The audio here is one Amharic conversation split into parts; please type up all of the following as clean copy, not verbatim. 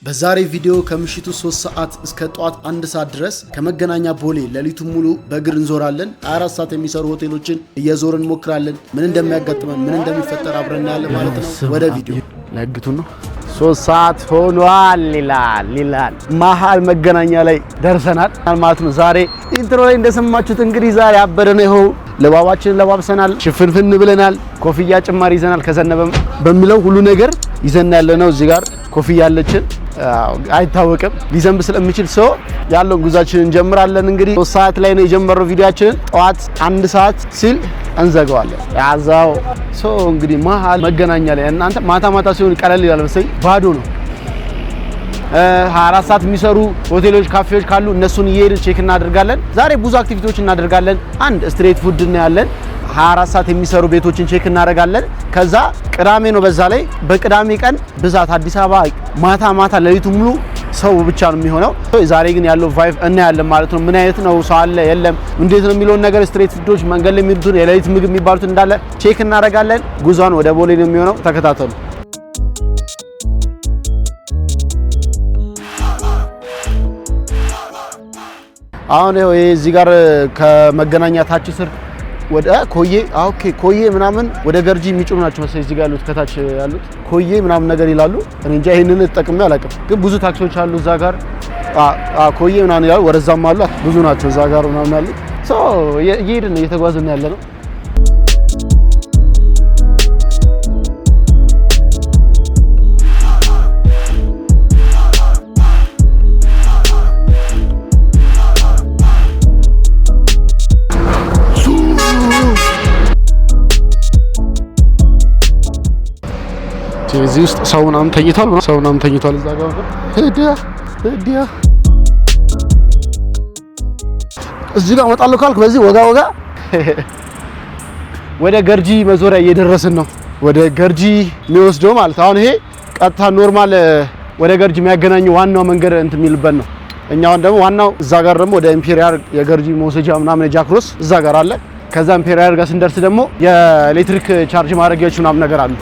በዛሬ ቪዲዮ ከምሽቱ 3 ሰዓት እስከ ጧት 1 ሰዓት ድረስ ከመገናኛ ቦሌ ለሊቱን ሙሉ በእግር እንዞራለን። 24 ሰዓት የሚሰሩ ሆቴሎችን እየዞርን እንሞክራለን። ምን እንደሚያጋጥመን ምን እንደሚፈጠር አብረን እናያለን ማለት ነው። ወደ ቪዲዮ ለግቱን ነው 3 ሰዓት ሆኗል ይላል መሀል መገናኛ ላይ ደርሰናል ማለት ነው። ዛሬ ኢንትሮ ላይ እንደሰማችሁት እንግዲህ ዛሬ አበደ ነው። ይኸው ለባባችን ለባብሰናል፣ ሽፍንፍን ብለናል፣ ኮፍያ ጭማሪ ይዘናል። ከዘነበም በሚለው ሁሉ ነገር ይዘን ያለነው እዚህ ጋር ኮፍያ አለችን። አይታወቅም ሊዘንብ ስለሚችል ሰው ያለውን ጉዟችንን እንጀምራለን። እንግዲህ 3 ሰዓት ላይ ነው የጀመረው ቪዲዮአችንን። ጠዋት 1 ሰዓት ሲል እንዘጋዋለን። ያዛው ሰው እንግዲህ መሀል መገናኛ ላይ እናንተ ማታ ሲሆን ቀለል ይላል መሰለኝ፣ ባዶ ነው። 24 ሰዓት የሚሰሩ ሆቴሎች፣ ካፌዎች ካሉ እነሱን እየሄድን ቼክ እናደርጋለን። ዛሬ ብዙ አክቲቪቲዎች እናደርጋለን። አንድ ስትሬት ፉድ እናያለን። 24 ሰዓት የሚሰሩ ቤቶችን ቼክ እናደርጋለን። ከዛ ቅዳሜ ነው። በዛ ላይ በቅዳሜ ቀን ብዛት አዲስ አበባ ማታ ለሊቱ ሙሉ ሰው ብቻ ነው የሚሆነው። ዛሬ ግን ያለው ቫይብ እናያለን ማለት ነው። ምን አይነት ነው፣ ሰው አለ የለም፣ እንዴት ነው የሚለውን ነገር ስትሬት ፉዶች፣ መንገድ ላይ የሚሉትን የሌሊት ምግብ የሚባሉት እንዳለ ቼክ እናደርጋለን። ጉዟን ወደ ቦሌ ነው የሚሆነው። ተከታተሉ። አሁን ይሄ እዚህ ጋር ከመገናኛ ታች ስር ወደ ኮዬ ኦኬ ኮዬ ምናምን ወደ ገርጂ የሚጭኑ ናቸው መሰለኝ። እዚህ ጋር ያሉት ከታች ያሉት ኮዬ ምናምን ነገር ይላሉ። እኔ እንጃ ይሄንን ተጠቅሜ አላውቅም፣ ግን ብዙ ታክሲዎች አሉ እዛ ጋር ኮዬ ምናምን ይላሉ። ወደዛም አሉ፣ ብዙ ናቸው እዛ ጋር ምናምን ያሉት። ሶ እየሄድን እየተጓዝን ያለ ነው። እዚህ ውስጥ ሰው ምናምን ተኝቷል። እዛ ጋር ሄዲያ እዚህ ጋር እመጣለሁ ካልክ በዚህ ወጋ ወደ ገርጂ መዞሪያ እየደረስን ነው። ወደ ገርጂ የሚወስደው ማለት አሁን ይሄ ቀጥታ ኖርማል ወደ ገርጂ የሚያገናኘው ዋናው መንገድ እንትን የሚልበት ነው። እኛውን ደግሞ ዋናው እዛ ጋር ደግሞ ወደ ኢምፔሪያል የገርጂ መውሰጃ ምናምን የጃክሮስ እዛ ጋር አለ። ከዛ ኢምፔሪያል ጋር ስንደርስ ደግሞ የኤሌክትሪክ ቻርጅ ማድረጊያዎች ምናምን ነገር አሉ።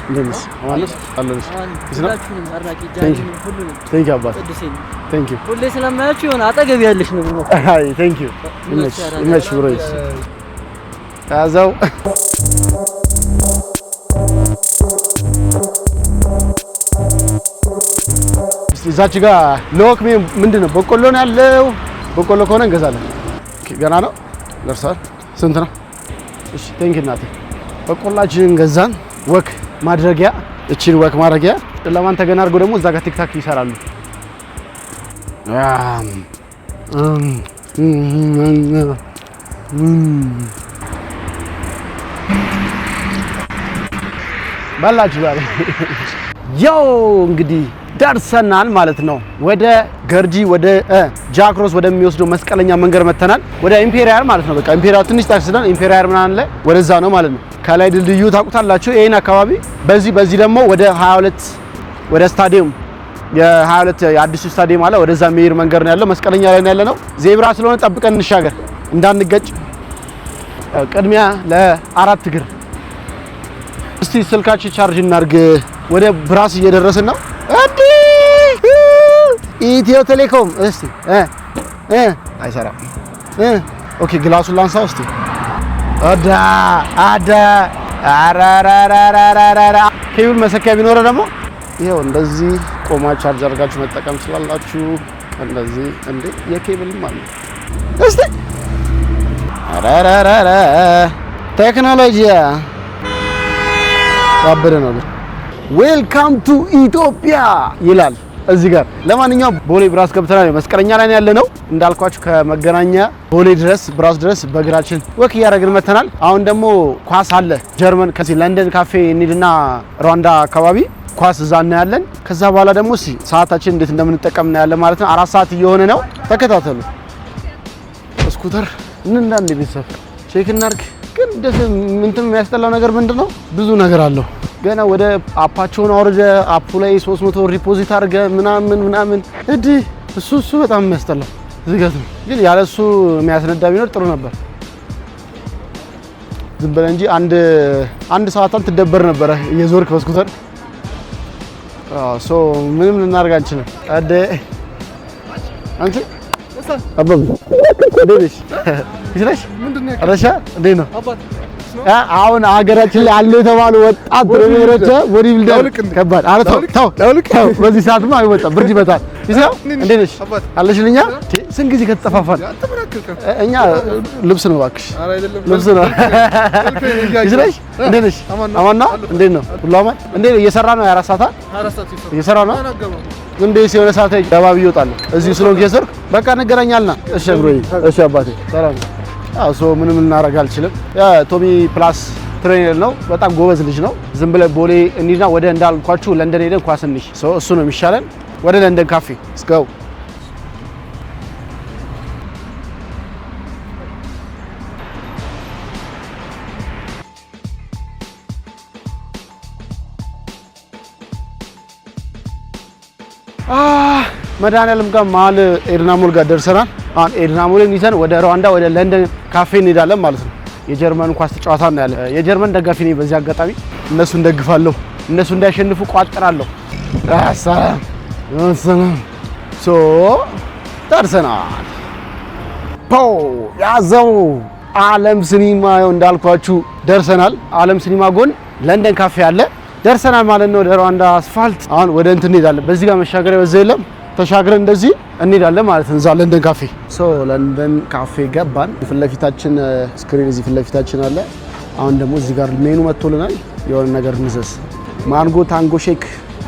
እንደምስ ማለት አለልሽ ሁላችሁንም አድናቂ ጃኒን ሁሉንም ቴንክ ዩ አባት ቴንክ ዩ ሁሌ ስለማያችሁ የሆነ አጠገብ ያለሽ ነው ነው። አይ ቴንክ ዩ ኢሜጅ ብሮይስ ታዛው እዛች ጋር ሎክ ምንድነው በቆሎ ነው ያለው። በቆሎ ከሆነ እንገዛለን። ገና ነው ደርሷል። ስንት ነው? እሺ ቴንክ ዩ እናቴ። በቆላችንን ገዛን። ወክ ማድረጊያ እቺን ወክ ማድረጊያ ለማን ተገና አድርገው ደግሞ እዛ ጋር ቲክታክ ይሰራሉ። ባላችሁ ዛሬ ያው እንግዲህ ደርሰናል ማለት ነው። ወደ ገርጂ ወደ ጃክሮስ ወደሚወስደው መስቀለኛ መንገድ መተናል። ወደ ኢምፔሪያል ማለት ነው። በቃ ኢምፔሪያል ትንሽ ታክሲዳን ኢምፔሪያል ምናምን ላይ ወደዛ ነው ማለት ነው። ከላይ ድልድዩ ታውቁታላችሁ ይሄን አካባቢ። በዚህ ደግሞ ወደ 22 ወደ ስታዲየም የ22 የአዲሱ ስታዲየም አለ። ወደዛ የሚሄድ መንገድ ነው ያለው። መስቀለኛ ላይ ነው ያለነው። ዜብራ ስለሆነ ጠብቀን እንሻገር እንዳንገጭ። ቅድሚያ ለ4 እግር። እስቲ ስልካችን ቻርጅ እናርግ። ወደ ብራስ እየደረስን ነው። ኢትዮ ቴሌኮም እስቲ አይሰራም። ኦኬ ግላሱን ላንሳው እስቲ። አራራራራራ ኬብል መሰኪያ ቢኖር ደግሞ ይሄው እንደዚህ ቆማ ቻርጅ አድርጋችሁ መጠቀም ትችላላችሁ። እንደዚህ እንዴ የኬብልም አለ እስቲ። አራራራራ ቴክኖሎጂ ያበደ ነው። ዌልካም ቱ ኢትዮጵያ ይላል እዚህ ጋር። ለማንኛውም ቦሌ ብራስ ገብተናል። መስቀለኛ ላይ ያለነው እንዳልኳችሁ ከመገናኛ ቦሌ ድረስ ብራስ ድረስ በእግራችን ወክ እያደረግን መተናል። አሁን ደግሞ ኳስ አለ ጀርመን ከዚህ ለንደን ካፌ እንሂድና ሩዋንዳ አካባቢ ኳስ እዛ እናያለን። ከዛ በኋላ ደግሞ ሰዓታችን እንዴት እንደምንጠቀም እናያለን ማለት ነው። 4 ሰዓት እየሆነ ነው። ተከታተሉ። ስኩተር እንዳንዴ ቤተሰብ ቼክ እናድርግ። ግን ደስ ምንትን የሚያስጠላው ነገር ምንድነው? ብዙ ነገር አለው። ገና ወደ አፓቸውን አውርደ አፑ ላይ 300 ብር ዲፖዚት አድርገ ምናምን እሱ በጣም የሚያስጠላው ዝገት ነው። ግን ያለሱ የሚያስነዳ ቢኖር ጥሩ ነበር። ዝም ብለህ እንጂ አንድ ሰዓታን ትደበር ነበር የዞርክ በስኩተር። ሶ ምንም ልናደርግ አንችልም። አንቺ አባብ እንዴት ነሽ? ምንድነው አረሻ እንዴት ነው? አሁን ሀገራችን ላይ አለ የተባሉ ወጣት ፕሮፌሰሮች ቦዲ ቢልደር ከባድ አረ ተው በዚህ ሰዓትማ አይወጣም ብርድ ይመታል ይሰው እንዴት ነሽ አለሽልኛ ስንት ጊዜ ከተጠፋፋን እኛ ልብስ ነው እባክሽ ልብስ ነው ይስለሽ እንዴት ነሽ አማን ነው እንዴት ነው ሁሉ አማን እንዴት እየሰራ ነው 24 ሰዓት እየሰራ ነው እንዴ ሲሆነ ሰዓት ገባብ ይወጣል እዚህ ስለሆንክ እየሰርክ በቃ ነገረኛልና እሺ ብሮዬ እሺ አባቴ ሰላም ሶ ምንም እናደርግ አልችልም ያ ቶሚ ፕላስ ትሬነር ነው በጣም ጎበዝ ልጅ ነው ዝም ብለ ቦሌ እንዲና ወደ እንዳልኳችሁ ለንደን ሄደን ኳስ እንሽ ሶ እሱ ነው የሚሻለን ወደ ለንደን ካፌ let's go መድኃኒዓለም ጋር ማል ኤድናሞል ጋር ደርሰናል አሁን ኤድናሞልን ይዘን ወደ ሩዋንዳ ወደ ለንደን ካፌ እንሄዳለን ማለት ነው የጀርመን ኳስ ተጫዋታ ነው ያለ የጀርመን ደጋፊ ነኝ በዚህ አጋጣሚ እነሱ እንደግፋለሁ እነሱ እንዳይሸንፉ ቋጥራለሁ ሰላም ሶ ደርሰናል ያዘው ዓለም ሲኒማ እንዳልኳችሁ ደርሰናል ዓለም ሲኒማ ጎን ለንደን ካፌ አለ ደርሰናል ማለት ነው ወደ ሩዋንዳ አስፋልት አሁን ወደ እንትን እንሄዳለን በዚህ ጋር መሻገሪያ በዛ የለም ተሻግረን እንደዚህ እንሄዳለን ማለት ነው እዛ ለንደን ካፌ ሶ ለንደን ካፌ ገባን ፍለፊታችን ስክሪን እዚህ ፍለፊታችን አለ አሁን ደግሞ እዚህ ጋር ሜኑ መጥቶልናል የሆነ ነገር እንዘዝ ማንጎ ታንጎ ሼክ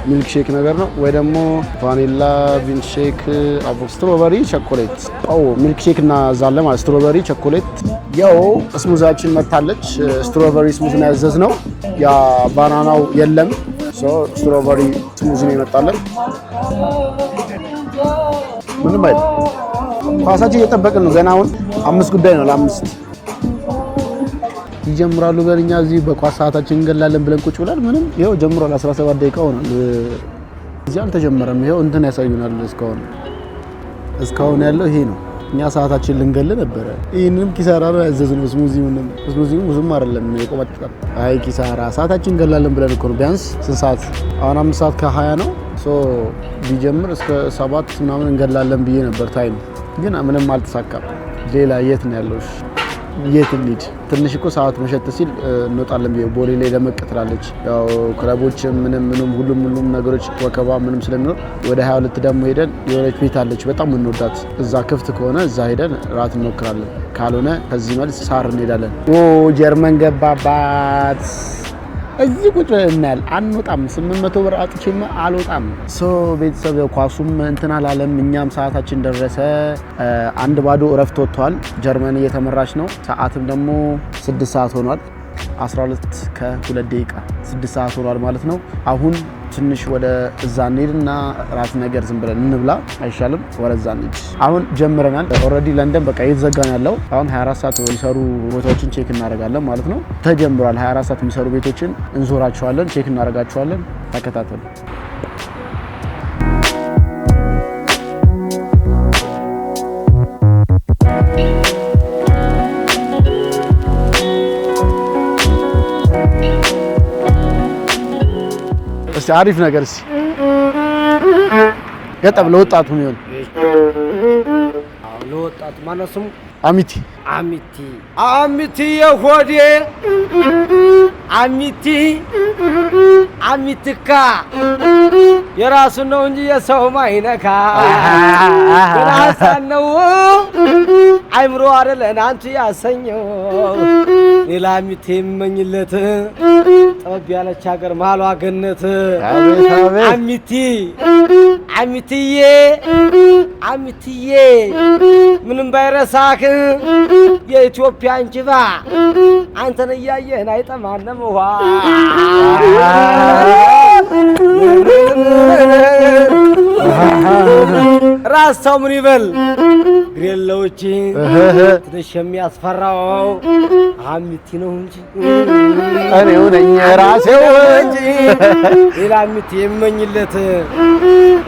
ሚልክ ሼክ ነገር ነው ወይ ደግሞ ቫኒላ ቢን ሼክ አቦ ስትሮበሪ ቸኮሌት ሚልክ ሼክ እና ዛለ ማለት ስትሮበሪ ቸኮሌት ያው ስሙዛችን መታለች ስትሮበሪ ስሙዝ ነው ያዘዝነው ያ ባናናው የለም ሶ ስትሮበሪ ስሙዝ ነው ይመጣለን ምንም አይደል ኳሳችን እየጠበቅን ነው ገና አሁን 5 ጉዳይ ነው ለ5 ይጀምራሉ በእኛ እዚህ በኳስ ሰዓታችን እንገላለን ብለን ቁጭ ብለን ምንም ይሄው ጀምሯል 17 ደቂቃ ሆኗል እዚህ አልተጀመረም ይሄው እንትን ያሳዩናል እስካሁን ያለው ይሄ ነው እኛ ሰዓታችን ልንገል ነበር ይሄንም ኪሳራ ነው ያዘዝነው ስሙዚሙ ብዙም አይደለም የቆመጣ አይ ኪሳራ ሰዓታችን እንገላለን ብለን እኮ ነው ቢያንስ ስንት ሰዓት አሁን 5 ሰዓት ከ20 ነው ሶ ቢጀምር እስከ 7 ምናምን እንገላለን ብዬ ነበር ታይም ግን ምንም አልተሳካም ሌላ የት ነው ያለው የት እንሂድ ትንሽ እኮ ሰዓት መሸት ሲል እንወጣለን ብዬ ቦሌ ላይ ለመቀጥላለች ያው ክለቦች ምንም ሁሉም ነገሮች ወከባ ምንም ስለሚኖር ወደ 22 ደግሞ ሄደን የሆነች ቤት አለች በጣም እንወዳት እዛ ክፍት ከሆነ እዛ ሄደን ራት እንሞክራለን ካልሆነ ከዚህ መልስ ሳር እንሄዳለን ጀርመን ገባባት እዚህ ቁጭ እናል አንወጣም 800 ብር አጥቼማ አልወጣም ሶ ቤተሰብ ኳሱም እንትና አላለም እኛም ሰዓታችን ደረሰ 1-0 እረፍት ወጥቷል ጀርመን እየተመራች ነው ሰዓትም ደግሞ 6 ሰዓት ሆኗል 12 ከ2 ደቂቃ 6 ሰዓት ሆኗል ማለት ነው አሁን ትንሽ ወደ እዛ እንሄድና ራት ነገር ዝም ብለን እንብላ አይሻልም ወረዛ እንሂድ አሁን ጀምረናል ኦሬዲ ለንደን በቃ እየተዘጋን ያለው አሁን 24 ሰዓት የሚሰሩ ቦታዎችን ቼክ እናደርጋለን ማለት ነው ተጀምሯል 24 ሰዓት የሚሰሩ ቤቶችን እንዞራቸዋለን ቼክ እናደርጋቸዋለን ተከታተሉ አሪፍ ነገርስ ገጠብ ለወጣቱ ነው ለወጣቱ ማነው አሚቲ የሆዴ አሚቲካ የራሱ ነው እንጂ የሰው ማይነካ ራሳን ነው አይምሮ አይደለን አንቺ ያሰኘው ሌላ አሚቲ የምመኝለት ጠብ ያለች ሀገር ማሏ ገነት አሚቲዬ ምንም ባይረሳክ የኢትዮጵያ እንጅባ አንተን እያየህን አይጠማንም ውሃ ራስታው ምን ይበል ግሬሎች ትንሽ የሚያስፈራው አሚቲ ነው እንጂ እኔው ነኝ ራሴው እንጂ ሌላ አሚቲ የመኝለት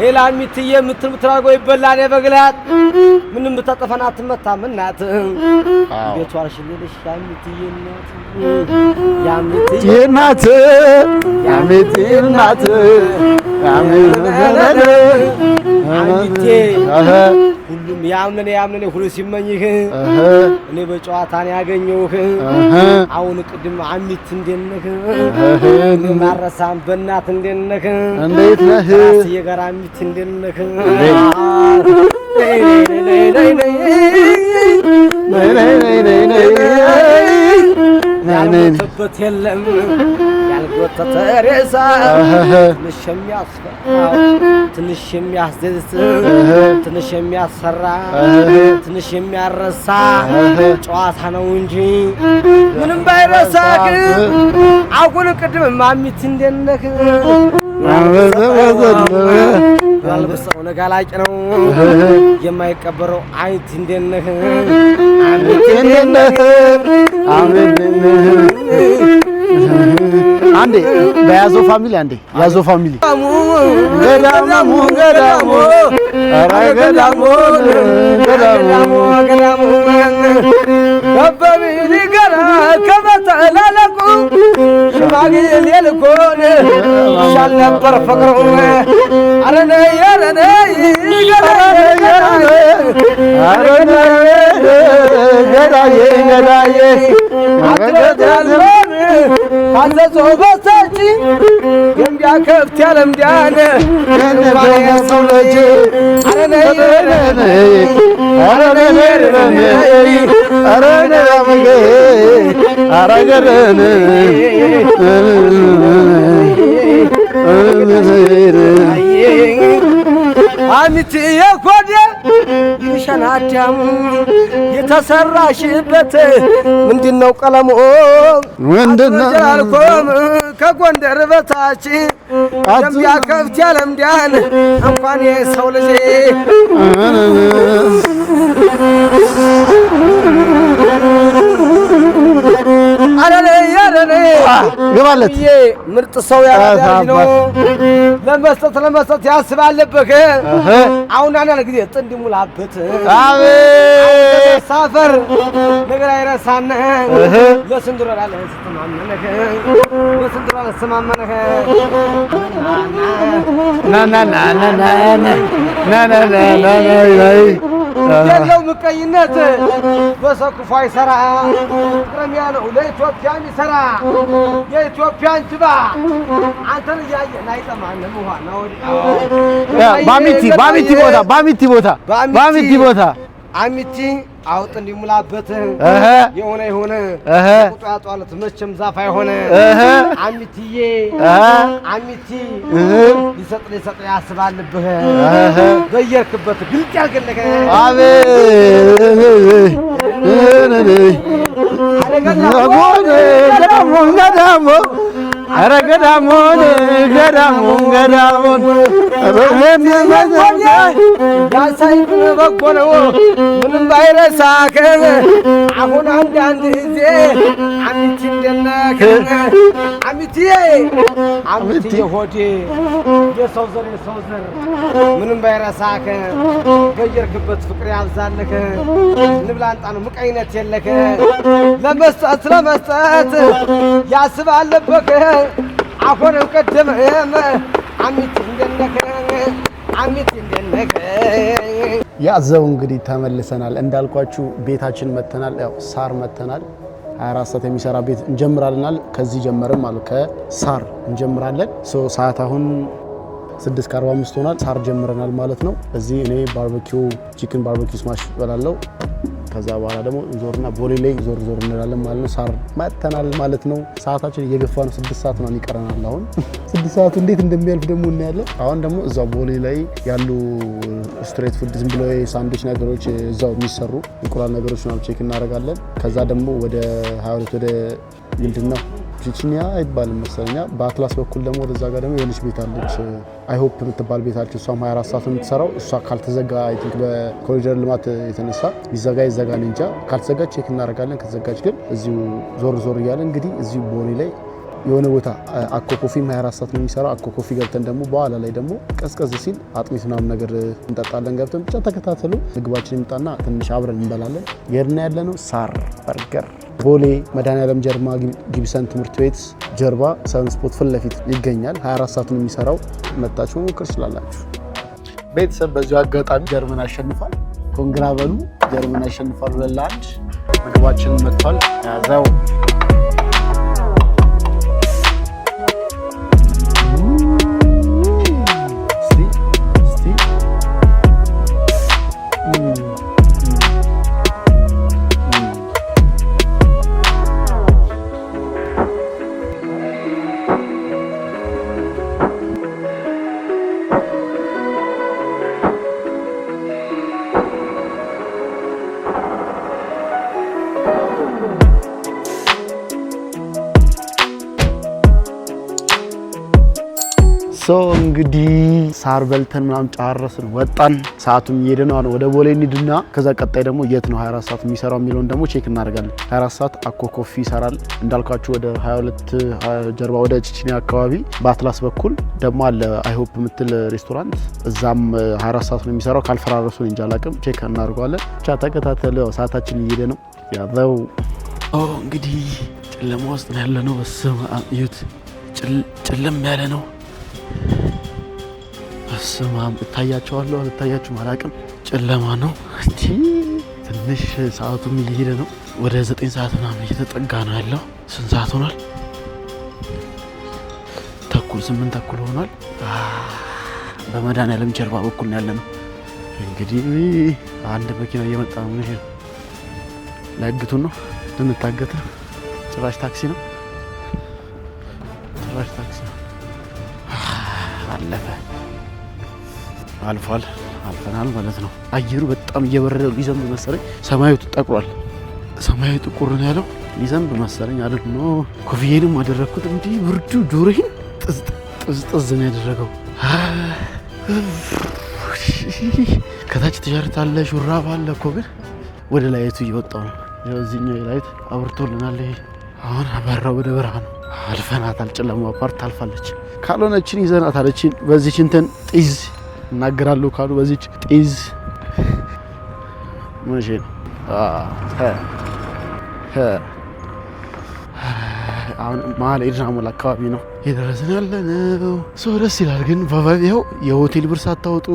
ሌላ አሚቲ የምትራጎ ይበላል የበግላት ምንም ብታጠፈና አትመታም እናት ቤቷ አርሽልሽ አሚቲ የናት ያሚቲ የናት ያሚቲ የናት አሚቲ ሁሉም ያምነኔ ሁሉ ሲመኝህ እኔ በጨዋታ ነው ያገኘውህ አሁን ቅድም አሚት እንደነህ ማረሳም በእናት እንደነህ እንዴት ነህ የጋራ አሚት እንደነህ ያልሞተበት የለም ያልጎተተ ሬሳ ትንሽ የሚያስፈራው ትንሽ የሚያስደስት ትንሽ የሚያሰራ ትንሽ የሚያረሳ ጨዋታ ነው እንጂ ምንም ባይረሳክ አሁን ቅድም ማሚት እንደነክ ያልበሰው ነጋላጭ ነው የማይቀበረው አይት እንደነህ አሚት እንደነህ አሚት አንዴ በያዞ ፋሚሊ አንዴ ያዞ ፋሚሊ ገዳሙ ገዳሙ ከበቢሊ ገራ ከመተላለቁ ሽማግሌ ልኮን ሻል ነበር ፍቅሩ አረነ ገዳዬ አትረዳልበን አዘዞ በሳች ገንቢያ ከፍት ያለምዳነ ሰው ልጅ አሚት የኮደ ይንሸና አዳሙ የተሰራሽበት ምንድነው ቀለሙ ምንድነው አልኮም ከጎንደር በታች ደምያ ከፍት ያለምዳን እንኳን የሰው ልጅ አረለ ገባለት ምርጥ ሰው ያላዳጅ ነው ለመስጠት ያስባለበት አሁን አንዳንድ ጊዜ ጥንድ ሙላበት አቤት ሳፈር ነገር አይረሳነ ለስንድሮላ ለስተማመነከ ለስንድሮላ ለስተማመነከ ያለው ምቀኝነት በሰኩፋ ይሰራ ቅረሚያ ነው ለኢትዮጵያ የሚሰራ የኢትዮጵያን ጅባ አንተን ያየን አይጠማንም ውሃ ነው ባሚቲ ቦታ አሚቲ አውጥ እንዲሙላበት የሆነ ቁጣጣለት መቼም ዛፍ አይሆነ አሚቲዬ አሚቲ ሊሰጥ ያስባልብህ በየርክበት ግልጥ ያልገለከ ገዳሙን ያሳይ በጎ ነው ምንም ባይረሳክ አሁን አንዳንድ ጊዜ አሚቲ እንደነክ አሚቲ ሆዴ የሰው ዘር ምንም ባይረሳክ በየርክበት ፍቅር ያብዛልክ ንብላንጣ ነው ምቀኝነት የለክ ለመስጠት ያስባለበክ አሁን ቀደም አሚቲ እንደነክ ያዘው እንግዲህ ተመልሰናል እንዳልኳችሁ ቤታችን መተናል ያው ሳር መተናል 24 ሰዓት የሚሰራ ቤት እንጀምራለናል ከዚህ ጀመረም ማለት ከሳር እንጀምራለን ሰዓት አሁን 6:45 ሆኗል ሳር ጀምረናል ማለት ነው እዚህ እኔ ባርቤኪው ቺክን ባርቤኪው ስማሽ በላለው ከዛ በኋላ ደግሞ ዞርና ቦሌ ላይ ዞር እንላለን ማለት ነው ሳር መተናል ማለት ነው ሰዓታችን እየገፋ ነው 6 ሰዓት ነው ይቀረናል አሁን 6 ሰዓት እንዴት እንደሚያልፍ ደግሞ እናያለን አሁን ደግሞ እዛው ቦሌ ላይ ያሉ ስትሬት ፉድ ዝም ብሎ ሳንድዊች ነገሮች እዛው የሚሰሩ እንቁላል ነገሮች ነው ቼክ እናደርጋለን ከዛ ደግሞ ወደ 22 ወደ ምንድነው ቺቺኒያ አይባልም መሰለኛ። በአትላስ በኩል ደግሞ ወደዛ ጋር ደግሞ የሆነች ቤት አለች አይሆፕ የምትባል ቤት አለች። እሷም 24 ሰዓት የምትሰራው እሷ ካልተዘጋ አይ ቲንክ በኮሪደር ልማት የተነሳ ይዘጋ እንጃ። ካልተዘጋ ቼክ እናደርጋለን። ከተዘጋች ግን እዚሁ ዞር እያለ እንግዲህ እዚሁ ቦሌ ላይ የሆነ ቦታ አኮ ኮፊም 24 ሰዓት ነው የሚሰራው። አኮ ኮፊ ገብተን ደግሞ በኋላ ላይ ደግሞ ቀዝቀዝ ሲል አጥሚት ምናምን ነገር እንጠጣለን ገብተን። ብቻ ተከታተሉ። ምግባችን ይምጣና ትንሽ አብረን እንበላለን። የርና ያለ ነው ሳር በርገር ቦሌ መድኃኒዓለም ጀርባ ጊብሰን ትምህርት ቤት ጀርባ ሰቨን ስፖት ፊት ለፊት ይገኛል። 24 ሰዓት ነው የሚሰራው። መጣችሁ መሞከር ትችላላችሁ። ቤተሰብ በዚሁ አጋጣሚ ጀርመን አሸንፏል። ኮንግራ በሉ። ጀርመን አሸንፏል 2-1። ምግባችንን መጥቷል። ያዘው እንግዲህ ሳር በልተን ምናምን ጨረስን ወጣን። ሰዓቱም እየሄደ ነው። ወደ ቦሌ እንሂድና ከዛ ቀጣይ ደግሞ የት ነው 24 ሰዓት የሚሰራው የሚለውን ደግሞ ቼክ እናደርጋለን። 24 ሰዓት አኮ ኮፊ ይሰራል እንዳልኳችሁ ወደ 22 ጀርባ ወደ ቺቺኒ አካባቢ። በአትላስ በኩል ደግሞ አለ አይሆፕ የምትል ሬስቶራንት እዛም 24 ሰዓት ነው የሚሰራው። ካልፈራረሱ እንጃ አላውቅም። ቼክ እናደርገዋለን። ብቻ ተከታተሉ። ሰዓታችን እየሄደ ነው። ያዘው እንግዲህ ጨለማ ውስጥ ነው ያለ ነው። በስመ አብ እዩት፣ ጨለም ያለ ነው። በስማም እታያቸዋለሁ አልታያችሁም አላውቅም። ጨለማ ነው እንጂ ትንሽ ሰዓቱም እየሄደ ነው። ወደ 9 ሰዓት ምናምን እየተጠጋ ነው ያለው። ስንት ሰዓት ሆኗል? 8 ተኩል ሆኗል። በመድኃኒዓለም ጀርባ በኩል ነው ያለ ነው። እንግዲህ አንድ መኪና እየመጣ ነው። ምን ይሄ ላግቱን ነው ልንታገት ነው። ጭራሽ ታክሲ ነው። አልፈናል ማለት ነው። አየሩ በጣም እየበረደ ሊዘንብ መሰለኝ። ሰማዩ ጠቁሯል። ሰማዩ ጥቁር ነው ያለው። ሊዘንብ መሰለኝ አይደል ነው። ኮፍዬንም አደረኩት። እንዲህ ብርዱ ጆሮዬን ጥዝጥዝ ነው ያደረገው። ከታች ቲሸርት አለ፣ ሹራብ አለ እኮ ግን ወደ ላይቱ እየወጣው ነው። እዚህኛው ላይት አብርቶልናል። ይሄ አሁን አበራው ወደ ብርሃን አልፈናታል። ጨለማው ፓርት አልፋለች። ካልሆነችን ይዘናታል። እቺን በዚህች እንትን ጢዝ እናገራለሁ ካሉ በዚህች ጢዝ ምንሽ ነው አሁን መሀል ኤድናሞል አካባቢ ነው የደረስን ያለነው። ሰው ደስ ይላል ግን በቫይው የሆቴል ብር ሳታወጡ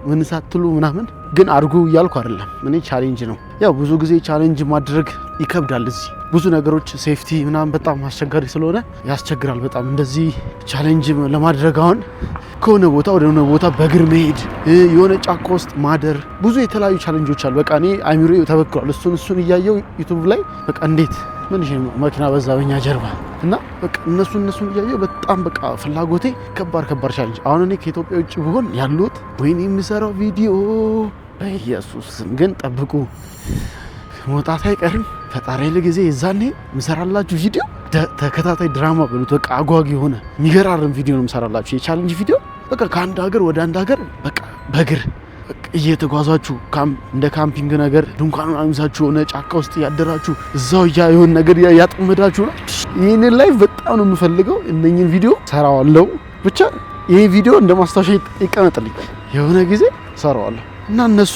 ምን ሳትሉ ምናምን ግን አድርጉ እያልኩ አይደለም። እኔ ቻሌንጅ ነው ያው ብዙ ጊዜ ቻሌንጅ ማድረግ ይከብዳል። እዚህ ብዙ ነገሮች ሴፍቲ ምናምን በጣም አስቸጋሪ ስለሆነ ያስቸግራል በጣም። እንደዚህ ቻሌንጅ ለማድረግ አሁን ከሆነ ቦታ ወደ ሆነ ቦታ በእግር መሄድ፣ የሆነ ጫካ ውስጥ ማደር፣ ብዙ የተለያዩ ቻሌንጆች አሉ። በቃ እኔ አይሚሮዬ ተበክሯል። እሱን እያየው ዩቲዩብ ላይ በቃ እንዴት ምን ይሄ መኪና በዛ በኛ ጀርባ እና በቃ እነሱን እያየው በጣም በቃ ፍላጎቴ ከባድ ቻሌንጅ። አሁን እኔ ከኢትዮጵያ ውጭ ብሆን ያሉት ወይኔ የምሰራው ቪዲዮ በኢየሱስ ግን ጠብቁ መውጣት አይቀርም። ፈጣሪ ለጊዜ የዛኔ ምሰራላችሁ ቪዲዮ ተከታታይ ድራማ በሉት በቃ አጓጊ የሆነ የሚገራርም ቪዲዮ ነው ምሰራላችሁ። የቻሌንጅ ቪዲዮ በቃ ከአንድ ሀገር ወደ አንድ ሀገር በቃ በእግር እየተጓዛችሁ እንደ ካምፒንግ ነገር ድንኳን አምሳችሁ ሆነ ጫካ ውስጥ ያደራችሁ እዛው የሆነ ነገር ያጠመዳችሁ ነው። ይህንን ላይ በጣም ነው የምፈልገው። እነኝን ቪዲዮ ሰራዋለሁ። ብቻ ይሄ ቪዲዮ እንደ ማስታወሻ ይቀመጥልኝ። የሆነ ጊዜ ሰራዋለሁ እና እነሱ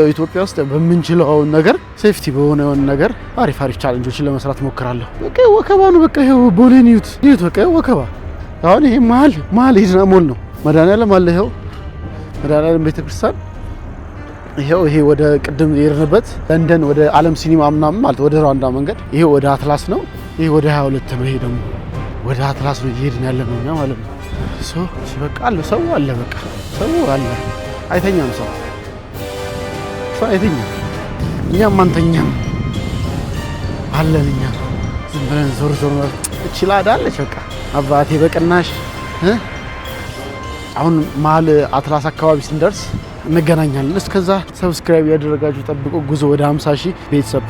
ኢትዮጵያ ውስጥ በምንችለው ነገር ሴፍቲ በሆነ ነገር አሪፍ ቻሌንጆችን ለመስራት ሞክራለሁ። በቃ ወከባ ነው። በቃ ይሄው ቦሌን ይዩት በቃ ወከባ። አሁን ይሄ መሀል ኤድናሞል ነው። መድኃኒዓለም አለ። ይሄው መድኃኒዓለም ቤተክርስቲያን ይሄው። ይሄ ወደ ቅድም የሄድንበት ለንደን ወደ ዓለም ሲኒማ ምናምን ማለት ወደ ሩዋንዳ መንገድ። ይሄ ወደ አትላስ ነው። ይሄ ወደ 22 ነው። ይሄ ደግሞ ወደ አትላስ ነው እየሄድን ያለ ነው እኛ ማለት ነው። በቃ አለ ሰው አለ። በቃ ሰው አለ። አይተኛም ሰው አይተኛም። እኛም አንተኛም አለን። እኛ ዝም ብለን ዞር እችላለች። በቃ አባቴ በቅናሽ አሁን መሀል አትላስ አካባቢ ስንደርስ እንገናኛለን። እስከዛ ሰብስክራይብ ያደረጋችሁ ጠብቁ። ጉዞ ወደ 50,000 ቤተሰብ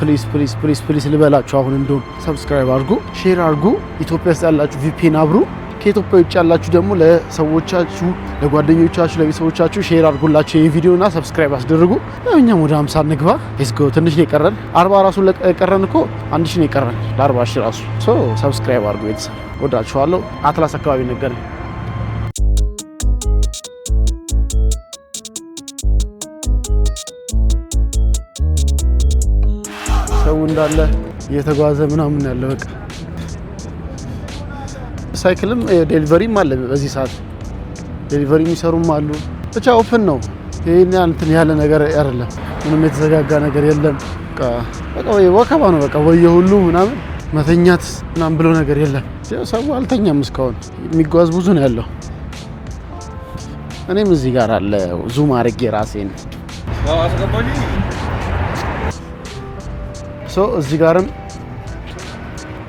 ፕሊስ ልበላችሁ። አሁን እንደውም ሰብስክራይብ አድርጉ፣ ሼር አድርጉ። ኢትዮጵያ ውስጥ ያላችሁ ቪፒኤን አብሩ። ከኢትዮጵያ ውጭ ያላችሁ ደግሞ ለሰዎቻችሁ፣ ለጓደኞቻችሁ፣ ለቤተሰቦቻችሁ ሼር አድርጉላችሁ ይሄን ቪዲዮና ሰብስክራይብ አስደርጉ። እኛም ወደ 50 እንግባ። ሌትስ ጎ። ትንሽ ነው የቀረን። 40 ራሱ ለቀረን እኮ 1000 ነው የቀረን ለ40,000 ራሱ። ሰብስክራይብ አድርጉ ቤተሰብ። ወዳችኋለሁ። አትላስ አካባቢ ነገር ሰው እንዳለ እየተጓዘ ምናምን ያለ በቃ ሳይክልም ዴሊቨሪም አለ። በዚህ ሰዓት ዴሊቨሪ የሚሰሩም አሉ። ብቻ ኦፕን ነው። ይሄን እንትን ያለ ነገር አይደለም። ምንም የተዘጋጋ ነገር የለም። በቃ ወከባ ነው። በቃ ወየሁሉ ምናምን መተኛት ምናምን ብሎ ነገር የለም። ሰው አልተኛም እስካሁን። የሚጓዝ ብዙ ነው ያለው። እኔም እዚህ ጋር አለ ዙም አድርጌ ራሴን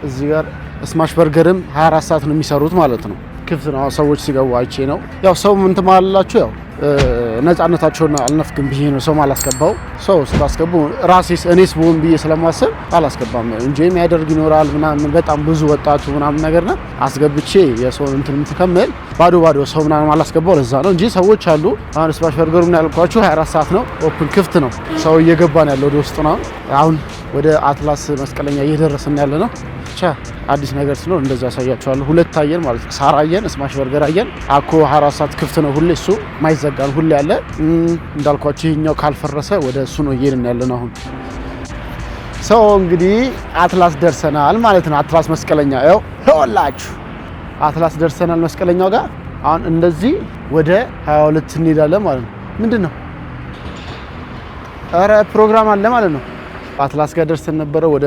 እዚህ ጋር ስማሽ በርገርም 24 ሰዓት ነው የሚሰሩት ማለት ነው። ክፍት ነው። ሰዎች ሲገቡ አይቼ ነው። ያው ሰው ምን ትማላላችሁ? ያው ነፃነታቸውን አልነፍግም ብዬ ነው ሰው ማላስገባው። ሰው ስታስገቡ እኔስ ብሆን ብዬ ስለማስብ አላስገባም። እንጂ የሚያደርግ ይኖራል ምናምን በጣም ብዙ ወጣቱ ምናምን ነገር ነው። አስገብቼ የሰውን እንትን ምትከመል ባዶ ሰው ምናምን አላስገባው። ለዛ ነው እንጂ ሰዎች አሉ። አሁን ስማሽ በርገሩ ምን ያልኳችሁ 24 ሰዓት ነው ኦፕን ክፍት ነው። ሰው እየገባ ነው ያለው ወደ ውስጥ ነው። አሁን ወደ አትላስ መስቀለኛ እየደረስን ያለ ነው። ብቻ አዲስ ነገር ስለሆነ እንደዛ ያሳያችኋለሁ። ሁለት አየን ማለት ነው። ሳር አየን፣ ስማሽ በርገር አየን። አኮ 24 ሰዓት ክፍት ነው ሁሌ። እሱ ማይዘጋል ሁሌ ያለ እንዳልኳችሁ። ይሄኛው ካልፈረሰ ወደ እሱ ነው እየሄድን ያለ ነው። አሁን ሰው እንግዲህ አትላስ ደርሰናል ማለት ነው። አትላስ መስቀለኛ ይኸውላችሁ፣ አትላስ ደርሰናል መስቀለኛው ጋር። አሁን እንደዚህ ወደ 22 እንሄዳለን ማለት ነው። ምንድን ነው? ኧረ ፕሮግራም አለ ማለት ነው። አትላስ ጋር ደርሰን ነበረ። ወደ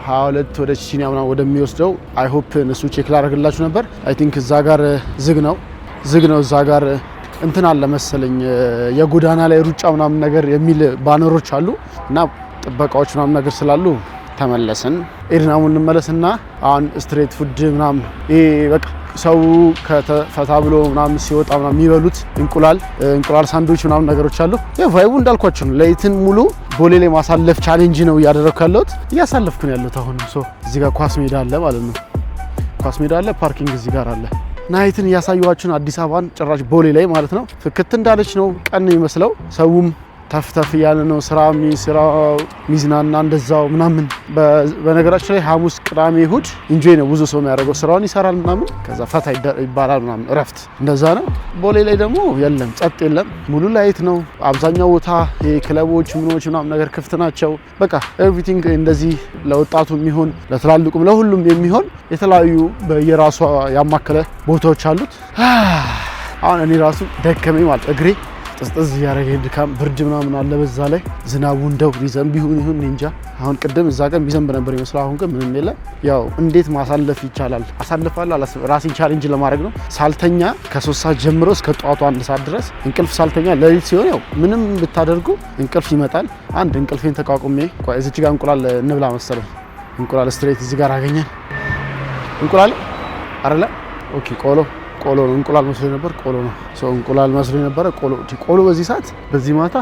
22 ወደ ቺቺኒያ ምናምን ወደሚወስደው አይ ሆፕ እነሱ ቼክ ላደርግላችሁ ነበር። አይ ቲንክ እዛ ጋር ዝግ ነው። እዛ ጋር እንትን አለ መሰለኝ የጎዳና ላይ ሩጫ ምናምን ነገር የሚል ባነሮች አሉ እና ጥበቃዎች ምናምን ነገር ስላሉ ተመለስን። ኤድናሙ እንመለስና አሁን ስትሬት ፉድ ምናምን ይሄ በቃ ሰው ከተፈታ ብሎ ምናምን ሲወጣ ምናምን የሚበሉት እንቁላል ሳንድዊች ምናምን ነገሮች አሉ። ቫይቡ እንዳልኳችሁ ነው። ለይትን ሙሉ ቦሌ ላይ ማሳለፍ ቻሌንጅ ነው እያደረኩ ያለሁት። እያሳለፍኩ ነው ያለሁት። አሁንም እዚህ ጋር ኳስ ሜዳ አለ ማለት ነው። ኳስ ሜዳ አለ፣ ፓርኪንግ እዚህ ጋር አለ። ናይትን እያሳየኋችሁን አዲስ አበባን ጭራሽ ቦሌ ላይ ማለት ነው። ፍክት እንዳለች ነው። ቀን ነው የሚመስለው። ሰውም ተፍተፍ እያለ ነው። ስራ ሚዝናና እንደዛው ምናምን። በነገራችን ላይ ሐሙስ፣ ቅዳሜ፣ እሁድ ኢንጆይ ነው ብዙ ሰው የሚያደርገው። ስራውን ይሰራል ምናምን፣ ከዛ ፈታ ይባላል ምናምን፣ እረፍት እንደዛ ነው። ቦሌ ላይ ደግሞ የለም፣ ጸጥ የለም፣ ሙሉ ላይት ነው አብዛኛው ቦታ። ክለቦች ምኖች ምናምን ነገር ክፍት ናቸው። በቃ ኤቭሪቲንግ እንደዚህ ለወጣቱ የሚሆን ለትላልቁም ለሁሉም የሚሆን የተለያዩ በየራሷ ያማከለ ቦታዎች አሉት። አሁን እኔ ራሱ ደከመኝ ማለት እግሬ ጥዝጥዝ ያረገኝ ድካም፣ ብርድ ምናምን አለ። በዛ ላይ ዝናቡ እንደው ሊዘንብ ይሁን እንጃ። አሁን ቅድም እዛ ቀን ቢዘንብ ነበር ይመስል፣ አሁን ግን ምንም የለም። ያው እንዴት ማሳለፍ ይቻላል? አሳልፋለሁ። ራሴን ቻሌንጅ ለማድረግ ነው። ሳልተኛ ከ3 ሰዓት ጀምሮ እስከ ጠዋቱ 1 ሰዓት ድረስ እንቅልፍ ሳልተኛ፣ ሌሊት ሲሆን ያው ምንም ብታደርጉ እንቅልፍ ይመጣል። አንድ እንቅልፌን ተቋቁሜ እዚች ጋር እንቁላል እንብላ መሰለኝ። እንቁላል ስትሬት እዚህ ጋር አገኘን። እንቁላል አይደለ? ኦኬ ቆሎ ነው። እንቁላል መስሎ ነበር፣ ቆሎ ነው። ሰው እንቁላል መስሎ ነበር፣ ቆሎ። በዚህ ሰዓት በዚህ ማታ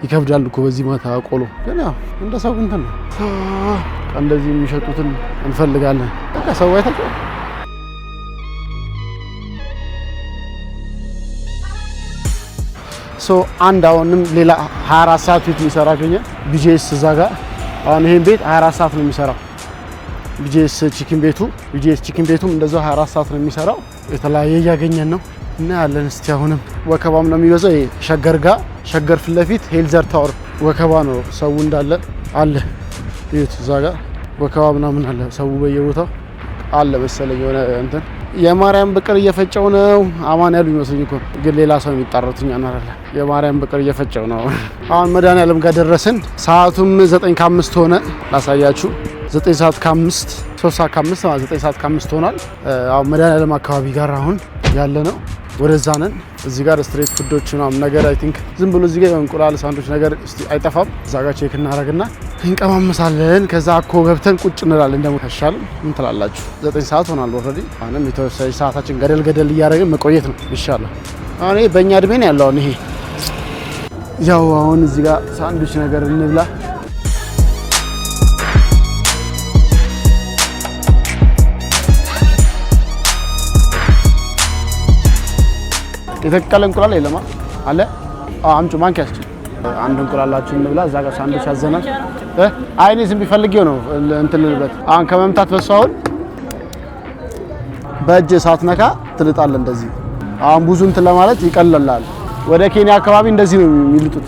ይከብዳል እኮ በዚህ ማታ ቆሎ። ግን ያው እንደ ሰው እንትን ነው። እንደዚህ የሚሸጡትን እንፈልጋለን። በቃ ሰው አይተቀ አንድ አሁንም ሌላ 24 ሰዓት ቤት የሚሰራ አገኘ። ቢጄስ እዛ ጋር አሁን ይሄን ቤት 24 ሰዓት ነው የሚሰራው። ቢጄስ ቺክን ቤቱም እንደዛው 24 ሰዓት ነው የሚሰራው። የተለያየ እያገኘን ነው እና ያለን። እስቲ አሁንም ወከባም ነው የሚበዛው። ሸገር ፊት ለፊት ሄልዘር ታወር ወከባ ነው። ሰው እንዳለ አለ። እዩት፣ እዛ ጋር ወከባ ምናምን አለ። ሰው በየቦታው አለ መሰለኝ። የሆነ እንትን የማርያም ብቅል እየፈጨው ነው። አማን ያሉ ይመስልኝ እኮ ግን ሌላ ሰው የሚጣሩት እኛ እናረለ። የማርያም ብቅል እየፈጨው ነው። አሁን መድኃኒዓለም ጋር ደረስን። ሰዓቱም 9:05 ሆነ። ላሳያችሁ 9 ሰዓት ከ5 3 ሰዓት ከ5 9 ሰዓት ከ5 ሆኗል። አሁን መድኃኒዓለም አካባቢ ጋር አሁን ያለ ነው። ወደዛ ነን። እዚህ ጋር ስትሬት ፉዶች ምናምን ነገር አይ ቲንክ ዝም ብሎ እዚህ ጋር እንቁላል ሳንዶች ነገር እስቲ አይጠፋም። እዛ ጋር ቼክ እናደርግና እንቀማመሳለን። ከዛ እኮ ገብተን ቁጭ እንላለን። ደግሞ አይሻልም? ምን ትላላችሁ? 9 ሰዓት ሆኗል ኦልሬዲ። አሁንም የተወሰነ ሰዓታችን ገደል እያደረግን መቆየት ነው ይሻላል። አሁን በእኛ እድሜ ነው ያለው። ይሄ ያው አሁን እዚህ ጋር ሳንዱች ነገር እንብላ። የተቀቀለ እንቁላል የለማ አለ። አምጪ ማንኪያስ አንድ እንቁላላችን እንብላ። እዛ ጋር ሳንዱች ያዘናል። አይኔ ዝም ቢፈልጊው ነው እንትን ልልበት። አሁን ከመምታት በሷውን በእጅ ሳትነካ ትልጣለ እንደዚህ። አሁን ብዙ እንትን ለማለት ይቀለላል። ወደ ኬንያ አካባቢ እንደዚህ ነው የሚልጡት።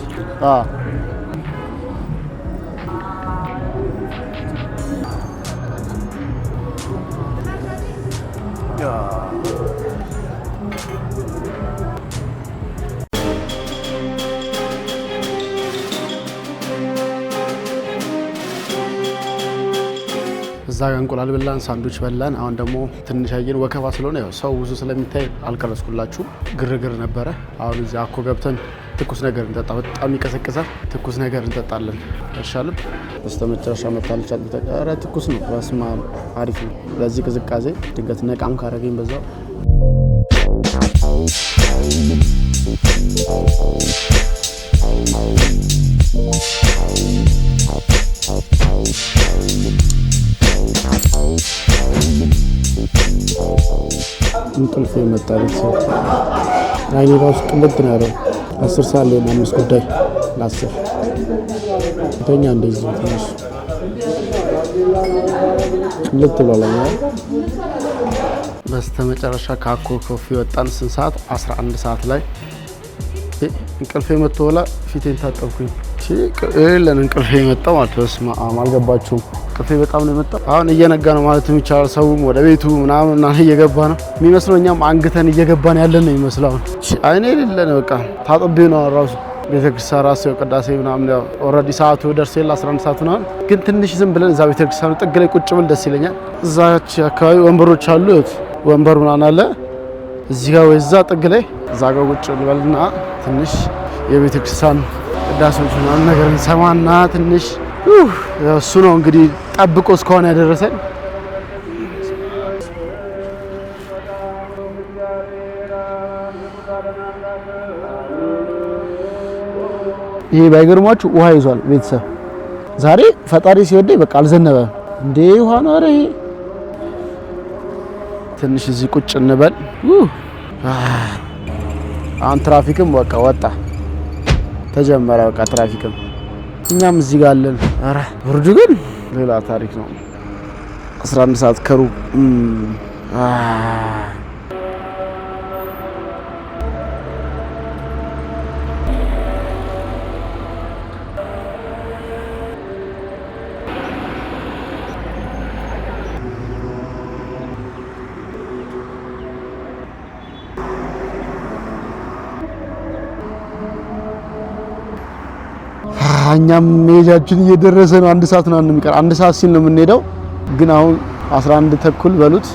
እዛ ጋር እንቁላል በላን፣ ሳንዱች በላን። አሁን ደግሞ ትንሽ አየን ወከባ ስለሆነ ያው ሰው ብዙ ስለሚታይ አልቀረስኩላችሁ። ግርግር ነበረ። አሁን እዚህ አኮ ገብተን ትኩስ ነገር እንጠጣ። በጣም ይቀሰቅሳል። ትኩስ ነገር እንጠጣለን አይሻልም? በስተመጨረሻ መታለች። ኧረ ትኩስ ነው። በስመ አብ አሪፍ ነው። ለዚህ ቅዝቃዜ ድንገት ነቃም ካረገኝ በዛው እንቅልፍ የመጣ ቤተሰብ አይኔ ራሱ ቅልጥ ነው ያለው። 10 ሰዓት ላይ 5 ጉዳይ ለ10 ተኛ እንደዚህ ትንሽ ቅልጥ ብሏል። በስተመጨረሻ ካኮ ኮፊ ወጣን። ስንት ሰዓት? 11 ሰዓት ላይ እንቅልፍ የመጣ ወላ ፊቴን ታጠብኩኝ። ለምን እንቅልፍ የመጣ ማለት በስመ አብ አልገባችሁም። እንቅልፍ በጣም ነው የመጣው። አሁን እየነጋ ነው ማለት ይቻላል። ሰውም ወደ ቤቱ ምናምን እየገባ ነው የሚመስለው። እኛም አንግተን እየገባን ያለን ነው የሚመስለው። አይኔ የሌለ ነው በቃ ታጥቤ ነው ራሱ ቤተክርስቲያን ራሱ ቅዳሴ ምናምን ያው ኦልሬዲ ሰዓቱ ደርሷል 11 ሰዓት ነው። ግን ትንሽ ዝም ብለን እዛ ቤተክርስቲያኑ ጥግ ላይ ቁጭ ብል ደስ ይለኛል። እዛች አካባቢ ወንበሮች አሉ። ወንበር ምናምን አለ እዚህ ጋር ወይ እዛ ጥግ ላይ እዛ ጋር ቁጭ እንበልና ትንሽ የቤተክርስቲያን ቅዳሴዎች ምናምን ነገር እንሰማና ትንሽ እሱ ነው እንግዲህ ጠብቆ እስከሆነ ያደረሰን። ይሄ ባይገርማችሁ ውሃ ይዟል ቤተሰብ። ዛሬ ፈጣሪ ሲወደኝ በቃ አልዘነበም እንዴ ውሃ ነው። ኧረ ትንሽ እዚህ ቁጭ እንበል። አሁን ትራፊክም በቃ ወጣ ተጀመረ። በቃ ትራፊክም እኛም እዚህ ጋር አለን። ኧረ ብርዱ ግን ሌላ ታሪክ ነው። 11 ሰዓት ከሩብ እኛም ሜጃችን እየደረሰ ነው። 1 ሰዓት ነው የሚቀር። 1 ሰዓት ሲል ነው የምንሄደው። ግን አሁን 11 ተኩል በሉት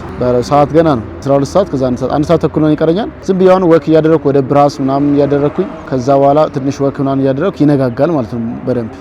ሰዓት ገና ነው። 12 ሰዓት ከዛ 1 ሰዓት ተኩል ነው ይቀረኛል። ዝም ብዬ አሁን ወክ እያደረኩ ወደ ብራስ ምናምን እያደረኩኝ ከዛ በኋላ ትንሽ ወክ ምናምን እያደረኩ ይነጋጋል ማለት ነው በደንብ።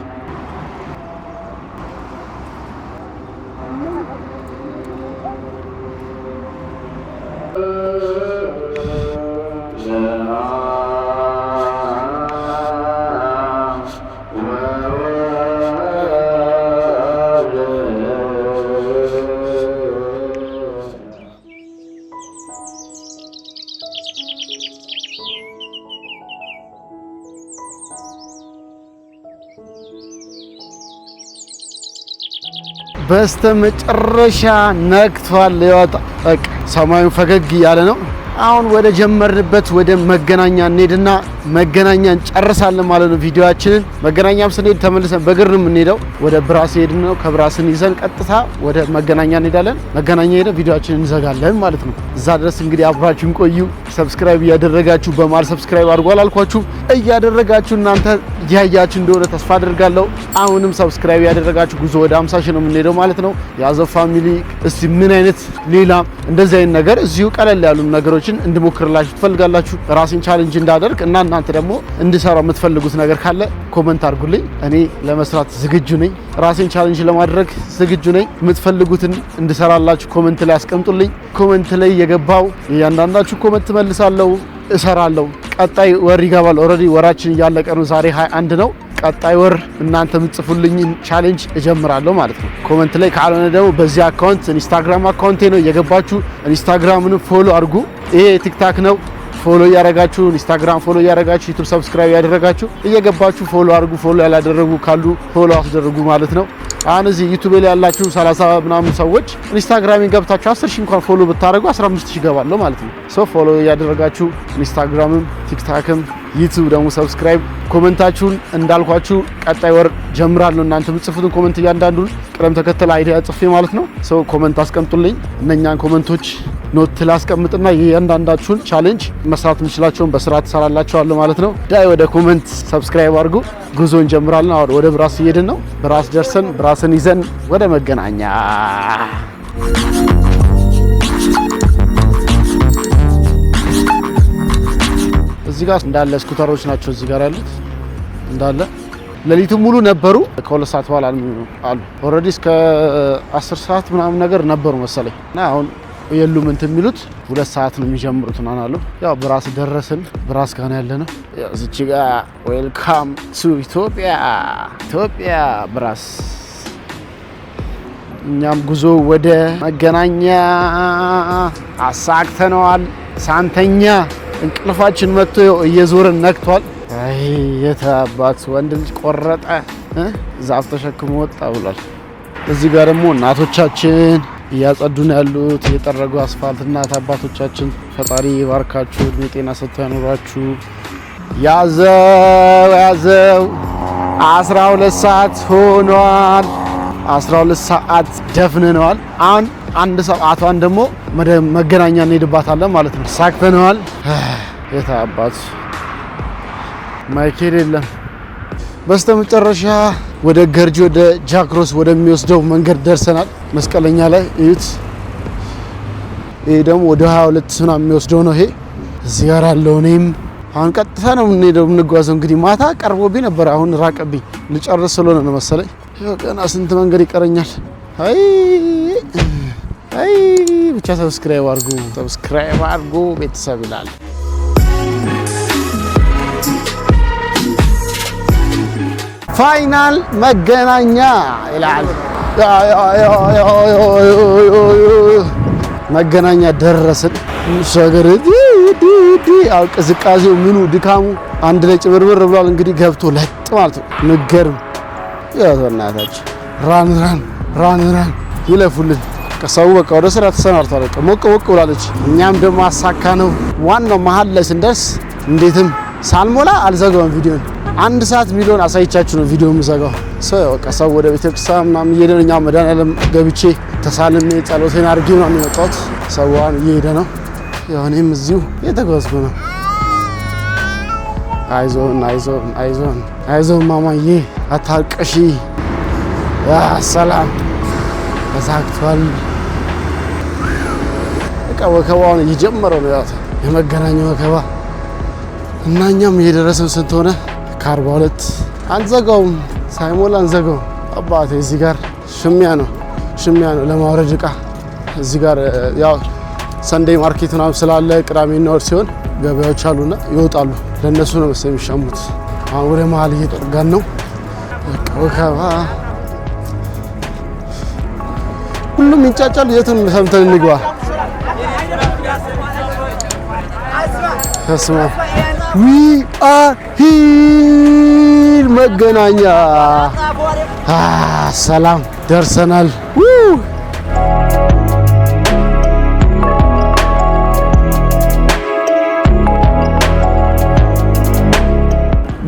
በስተመጨረሻ ነግቷል። ይወጣ በቃ ሰማዩ ፈገግ ያለ ነው። አሁን ወደ ጀመርንበት ወደ መገናኛ እንሄድና መገናኛን ጨርሳለን ማለት ነው ቪዲዮአችንን። መገናኛም ስንሄድ ተመልሰን በእግር ነው የምንሄደው። ወደ ብራስ ሄድን ነው። ከብራስን ይዘን ቀጥታ ወደ መገናኛ እንሄዳለን። መገናኛ ሄደን ቪዲዮአችንን እንዘጋለን ማለት ነው። እዛ ድረስ እንግዲህ አብራችሁን ቆዩ። ሰብስክራይብ እያደረጋችሁ በማል ሰብስክራይብ አድርጉ አላልኳችሁ? እያደረጋችሁ እናንተ ያያችሁ እንደሆነ ተስፋ አደርጋለሁ። አሁንም ሰብስክራይብ ያደረጋችሁ ጉዞ ወደ 50 ሺህ ነው የምንሄደው ማለት ነው። ያዘው ፋሚሊ እስቲ ምን አይነት ሌላ እንደዚህ አይነት ነገር እዚሁ ቀለል ያሉ ነገሮችን እንድሞክርላችሁ ትፈልጋላችሁ? ራሴን ቻሌንጅ እንዳደርግ እና እናንተ ደግሞ እንድሰራ የምትፈልጉት ነገር ካለ ኮመንት አድርጉልኝ። እኔ ለመስራት ዝግጁ ነኝ። ራሴን ቻሌንጅ ለማድረግ ዝግጁ ነኝ። የምትፈልጉትን እንድሰራላችሁ ኮመንት ላይ አስቀምጡልኝ። ኮመንት ላይ የገባው እያንዳንዳችሁ ኮመንት መልሳለሁ፣ እሰራለሁ። ቀጣይ ወር ይገባል። ኦልሬዲ ወራችን እያለቀ ነው። ዛሬ 21 ነው። ቀጣይ ወር እናንተ የምትጽፉልኝን ቻሌንጅ እጀምራለሁ ማለት ነው። ኮመንት ላይ ካልሆነ ደግሞ በዚህ አካውንት ኢንስታግራም አካውንቴ ነው እየገባችሁ ኢንስታግራምንም ፎሎ አድርጉ። ይሄ ቲክታክ ነው። ፎሎ ያረጋችሁ ኢንስታግራም ፎሎ ያረጋችሁ ዩቲዩብ ሰብስክራይብ ያደረጋችሁ እየገባችሁ ፎሎ አድርጉ። ፎሎ ያላደረጉ ካሉ ፎሎ አስደርጉ ማለት ነው። አሁን እዚህ ዩቲዩብ ላይ ያላችሁ 30 ምናምን ሰዎች ኢንስታግራምን ገብታችሁ 10,000 እንኳን ፎሎ ብታደርጉ 15,000 ይገባለሁ ማለት ነው። ሶ ፎሎ ያደረጋችሁ ኢንስታግራምም ቲክታክም ዩቲዩብ ደግሞ ሰብስክራይብ ኮሜንታችሁን እንዳልኳችሁ ቀጣይ ወር ጀምራለሁ። እናንተ የምትጽፉትን ኮሜንት እያንዳንዱን ቅደም ተከተል አይዲያ ጽፌ ማለት ነው። ሶ ኮሜንት አስቀምጡልኝ። እነኛን ኮሜንቶች ኖት ላስቀምጥና የእያንዳንዳችሁን ቻሌንጅ መስራት የምችላቸውን በስርዓት እሰራላችኋለሁ ማለት ነው። ዳይ ወደ ኮሜንት ሰብስክራይብ አድርጉ። ጉዞ እንጀምራለን። አሁን ወደ ብራስ እየሄድን ነው። ብራስ ደርሰን ብራስን ይዘን ወደ መገናኛ እዚህ ጋር እንዳለ ስኩተሮች ናቸው እዚህ ጋር ያሉት እንዳለ ሌሊቱን ሙሉ ነበሩ። ከ2 ሰዓት በኋላ አሉ። ኦልሬዲ እስከ 10 ሰዓት ምናምን ነገር ነበሩ መሰለኝ እና አሁን የሉም እንትን የሚሉት 2 ሰዓት ነው የሚጀምሩት ምናምን አሉ። ያው ብራስ ደረስን። ብራስ ጋር ነው ያለነው። ያው እዚህ ጋር ዌልካም ቱ ኢትዮጵያ ብራስ። እኛም ጉዞ ወደ መገናኛ አሳክተነዋል። ሳንተኛ እንቅልፋችን መጥቶ እየዞረን ነክቷል። አይ የታባት ወንድ ልጅ ቆረጠ ዛፍ ተሸክሞ ወጣ ብሏል። እዚህ ጋር ደግሞ እናቶቻችን እያጸዱ ነው ያሉት፣ እየጠረጉ አስፋልት። እናት አባቶቻችን ፈጣሪ ይባርካችሁ፣ እድሜ ጤና ሰጥቶ ያኖራችሁ። ያዘው 12 ሰዓት ሆኗል። 12 ሰዓት ደፍነነዋል። አሁን 1 ሰዓቷን ደግሞ መገናኛ እንሄድባታለን ማለት ነው። ሳክተነዋል። የታባቱ ማይኬል የለም። በስተመጨረሻ ወደ ገርጂ ወደ ጃክሮስ ወደሚወስደው መንገድ ደርሰናል። መስቀለኛ ላይ እዩት። ይሄ ደግሞ ወደ 22 ሱና የሚወስደው ነው። ይሄ እዚህ ጋር ያለው እኔም አሁን ቀጥታ ነው የምንጓዘው። እንግዲህ ማታ ቀርቦብኝ ነበር፣ አሁን ራቀብኝ። ልጨርስ ስለሆነ ነው መሰለኝ። ገና ስንት መንገድ ይቀረኛል። አይ ብቻ ሰብስክራይብ አድርጉ ቤተሰብ ይላል። ፋይናል መገናኛ ይላል። መገናኛ ደረስን። ሸገር አው ቅዝቃዜው ምኑ ድካሙ አንድ ላይ ጭብርብር ብሏል። እንግዲህ ገብቶ ለጥ ማለት ነው። ንገርም ያዘናታች ራን ይለፉልን። ከሰው በቃ ወደ ስራ ተሰማርቷል። በቃ ሞቅ ብላለች። እኛም ደግሞ አሳካ ነው። ዋናው መሀል ላይ ስንደርስ እንዴትም ሳልሞላ አልዘጋውም ቪዲዮን። 1 ሰዓት ሚሊዮን አሳይቻችሁ ነው ቪዲዮ የምዘጋው። በቃ ሰው ወደ ቤተክርስቲያን ምናምን እየሄደ ነው። እኛም መድኃኒዓለም ገብቼ ተሳልሜ ጸሎቴን አድርጌ ምናምን የመጣሁት። ሰዋን እየሄደ ነው። ያው እኔም እዚሁ እየተጓዝኩ ነው። አይዞን ማማዬ አታልቀሺ። ሰላም ተሳክቷል። በቃ ወከባውን እየጀመረው ነው። ያው የመገናኛው ወከባ እና እኛም እየደረስን ስንት ሆነ? ከ42 አንዘጋውም፣ ሳይሞላ አንዘጋውም። አባቴ እዚህ ጋር ሽሚያ ነው ለማውረድ እቃ። እዚህ ጋር ያው ሰንዴይ ማርኬት ምናምን ስላለ ቅዳሜና እሁድ ሲሆን ገበያዎች አሉና ይወጣሉ። ለነሱ ነው መሰለኝ የሚሻሙት። አሁን ወደ መሀል እየጠጋን ነው። በቃ ወከባ ሁሉም ይንጫጫል። የቱን ሰምተን እንግባ? ተስማ ዊ አር ሂር መገናኛ ሰላም ደርሰናል።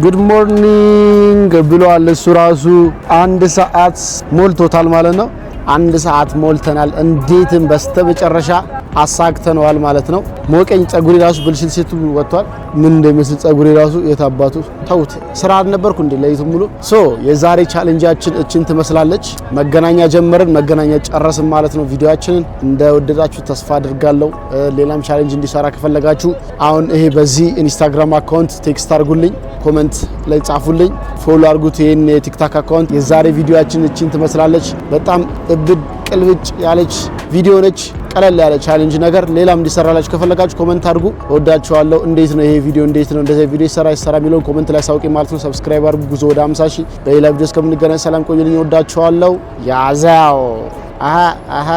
ጉድ ሞርኒንግ ብሏል እሱ ራሱ። 1 ሰዓት ሞልቶታል ማለት ነው። 1 ሰዓት ሞልተናል። እንዴትም በስተመጨረሻ አሳክተነዋል ማለት ነው። ሞቀኝ። ጸጉሬ ራሱ ብልሽት ሴቱ ወጥቷል። ምን እንደሚመስል ጸጉሬ ራሱ የታባቱ ተውት። ስራ አልነበርኩ እንዴ ለይቱም ሙሉ። የዛሬ ቻሌንጃችን እችን ትመስላለች። መገናኛ ጀመርን፣ መገናኛ ጨረስን ማለት ነው። ቪዲዮአችንን እንደወደዳችሁ ተስፋ አድርጋለሁ። ሌላም ቻሌንጅ እንዲሰራ ከፈለጋችሁ አሁን ይሄ በዚህ ኢንስታግራም አካውንት ቴክስት አድርጉልኝ፣ ኮሜንት ላይ ጻፉልኝ፣ ፎሎ አድርጉት ይሄን የቲክታክ አካውንት። የዛሬ ቪዲዮአችን እችን ትመስላለች። በጣም እብድ ቅልብጭ ያለች ቪዲዮ ነች። ቀለል ያለ ቻሌንጅ ነገር ሌላም እንዲሰራላችሁ ከፈለጋችሁ ኮሜንት አድርጉ። ወዳችኋለሁ። እንዴት ነው ይሄ ቪዲዮ እንዴት ነው እንደዚህ ቪዲዮ ይሰራ የሚለውን ኮሜንት ላይ ሳውቂ ማለት ነው። ሰብስክራይብ አድርጉ። ጉዞ ወደ 50 ሺህ በሌላ ቪዲዮ እስከምንገናኝ ሰላም ቆዩልኝ። ወዳችኋለሁ። ያዛው አሃ